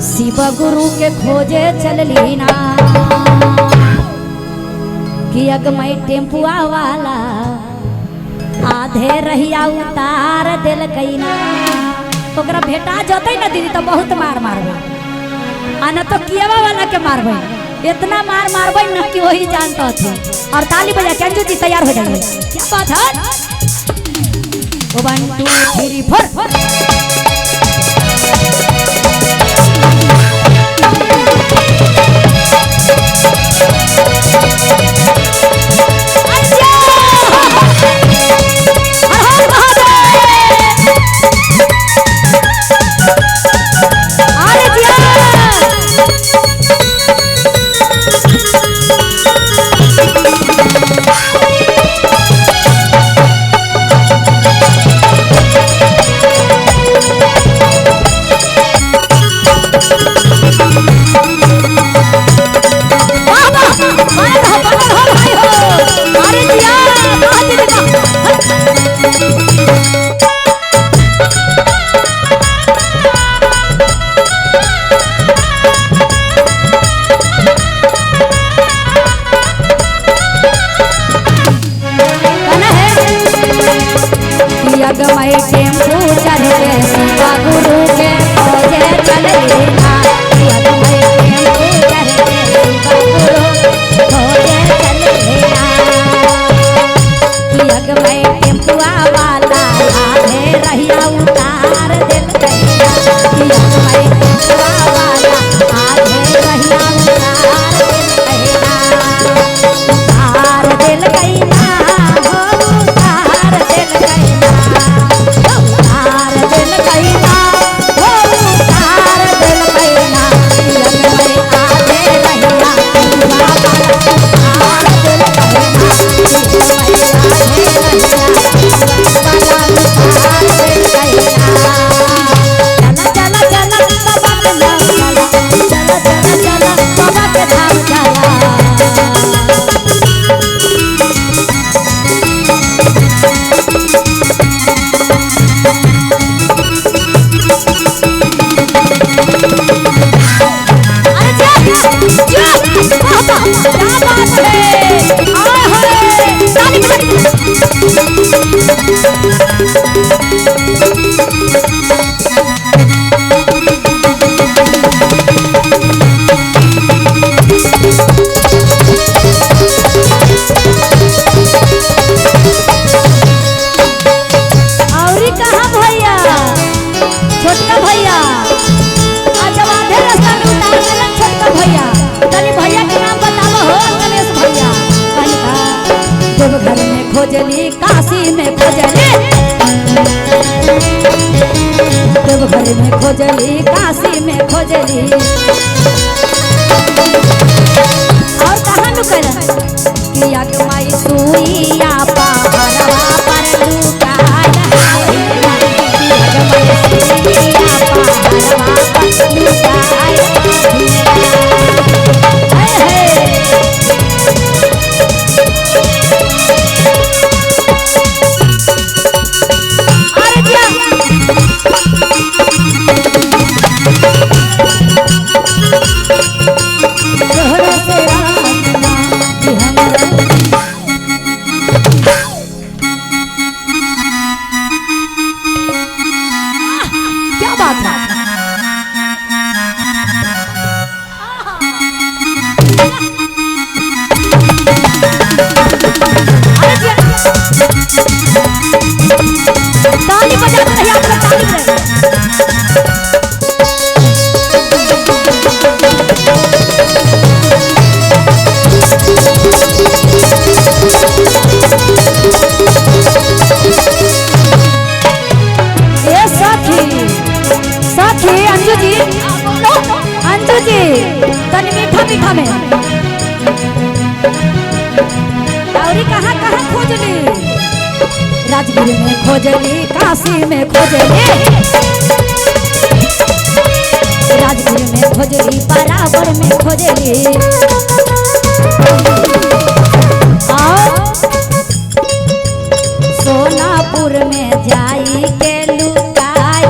शिव गुरु के खोजे चलली ना कि अगमई टेम्पुआ वाला आधे रहिया उतार दिल कईना ओकरा भेटा जतई ना दीदी तो बहुत मार मारबे आना तो कियावा वाला के मारबे इतना मार मारबे न कि वही जानता थे। और ताली बजा के अंजू जी तैयार हो जाइए। क्या बात है 1 2 3 4 अगमई टेम्पू चढ़ के शिव गुरु के खोजे चलली ना अगमई टेम्पू चढ़ के शिव गुरु खोजे चलली ना अगमई टेम्पुआ वाला आधे रहिया उतार दिल कईना अगमई टेम्पुआ वाला आधे रहिया उतार दिल कईना उतार दिल कईना खोजली काशी में खोजली देवघर में खोजली काशी में खोजली और कहाँ लुकल कि अगमई सुइया पहाड़वा पर लुकाल अगमई सुइया पहाड़वा पर लुकाल क्या बात है ताली बजाते रहिए आप लोग ताली बजाइए। अंजू जी तनी मीठा मीठा में औरी कहाँ कहाँ खोजली राजगीर में खोजली काशी में खोजली राजगीर में खोजली बराबर में खोजली और सोनापुर में जाई के लुकाल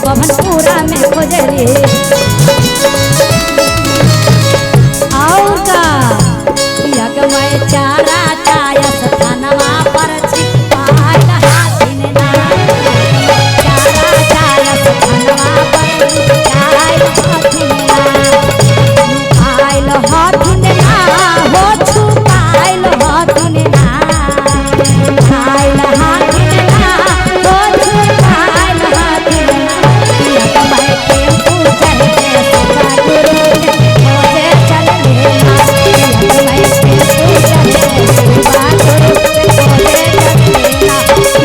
बभनपुरा में खोजली और का यगमय चारा चायस धनवा पर छिपाइल हाथिन ना चारा चायस धनवा पर छिपाइल हाथिन ना आइल हाथिन ना हो छुपाइल हाथिन ना आइल हाथिन ना हो छुपाइल हाथिन ना यगमय टेम्पू चढ़ के सदा गुरु के खोजे चलले ना यगमय टेम्पू चढ़ के सदा गुरु के खोजे चलले ना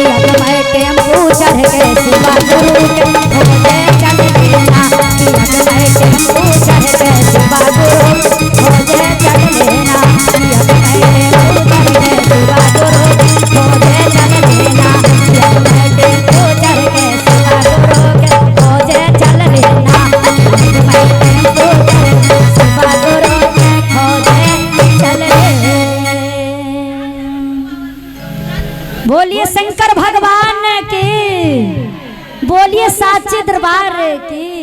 यगमय टेम्पू चढ़ के सदा गुरु के खोजे चलले ना यगमय टेम्पू चढ़ के सदा गुरु खोजे चलले ना यगमय टेम्पू चढ़ के सदा गुरु खोजे चलले ना यगमय टेम्पू चढ़ के सदा गुरु के खोजे चलले ना यगमय टेम्पू चढ़ के सदा गुरु के खोजे चलले। बोलिए शंकर भगवान की, बोलिए साचे दरबार की।